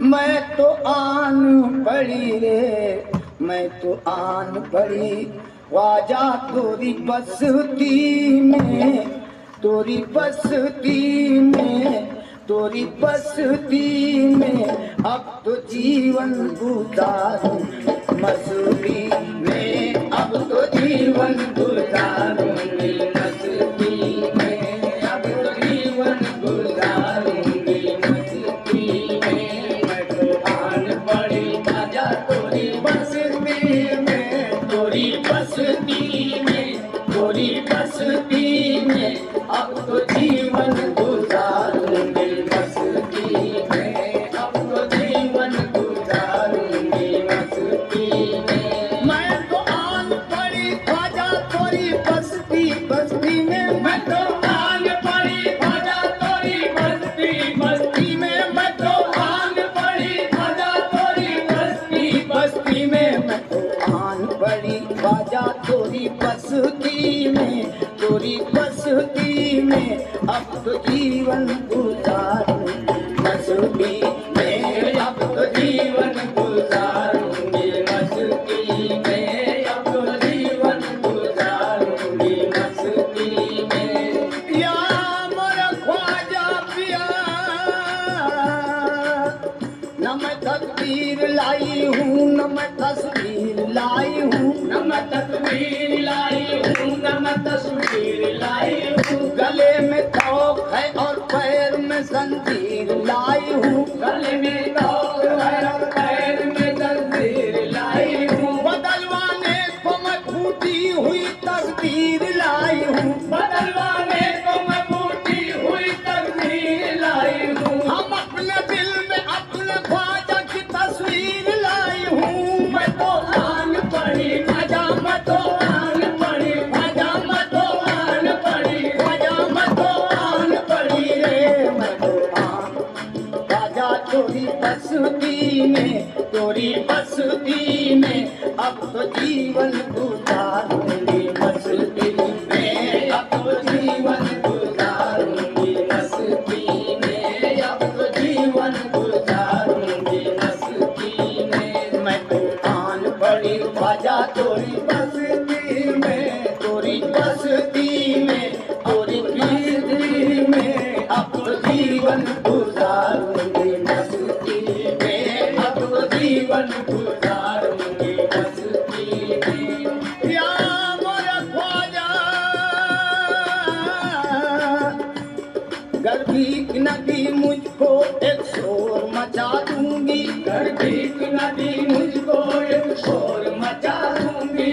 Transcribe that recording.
मैं तो आन पड़ी रे, मैं तो आन पड़ी, ख्वाजा तोरी बस्ती में, तोरी बस्ती में, तोरी बस्ती में, अब तो जीवन गुजारूं मस्ती में, अब तो जीवन गुजारूंगी मस्ती में, अब तो जीवन गुजारूंगी मस्ती में। मैं तो आन पड़ी ख्वाजा तोरी बस्ती में, तोरी बस्ती में, तोरी बस्ती में, अब तो जीवन गुजारूंगी मस्ती में, अब तो जीवन गुजारूंगी मस्ती में। मैं तो आन पड़ी ख्वाजा तोरी बस्ती बस्ती में, मैं तो आन पड़ी ख्वाजा तोरी बस्ती बस्ती में, मैं तो आन पड़ी ख्वाजा तोरी बस्ती बस्ती में, मैं तो आन पड़ी ख्वाजा तोरी बस्ती में, तोरी बस्ती में, अब तो जीवन गुजारूंगी मस्ती में, अब तो जीवन गुजारूंगी मस्ती में, अब तो जीवन गुजारूंगी मस्ती में। या मोरा ख्वाजा पिया, न मैं तस्वीर लाई हूँ, न मैं तस्वीर लाई हूँ, न मैं तस्वीर लाई हूँ, न मैं तस्वीर लाई हूँ। गले में तोक है और पैर में जंजीर लाई हूँ, गले में तोक है और पैर में जंजीर लाई हूँ। बदलवाने को मैं फूटी हुई तकदीर लाई हूँ, बदलवाने को मैं फूटी हुई तकदीर लाई हूँ। हम अपने दिल में अपने ख्वाजा की तस्वीर लाई हूँ। मैं तो आन पड़ी ख्वाजा, मैं तो आन पड़ी ख्वाजा, मैं तो आन पड़ी ख्वाजा, मैं तो आन पड़ी रे, मैं तो आन ख्वाजा तोरी बस्ती में, तोरी बस्ती में, अब तो जीवन गुजारूंगी मस्ती में, अब तो जीवन गुजारूंगी मस्ती में, अब तो जीवन गुजारूंगी मस्ती में। मैं तो आन पड़ी ख्वाजा तोरी बस्ती में, तोरी बस्ती में, तोरी बस्ती में, अब तो जीवन गुजारूंगी मस्ती में, अब तो जीवन गुजारूंगी मस्ती में। या मोरा ख्वाजा, गर भीख न दी मुझको एक शोर मचा दूंगी, गर भीख न दी मुझको एक शोर मचा दूंगी,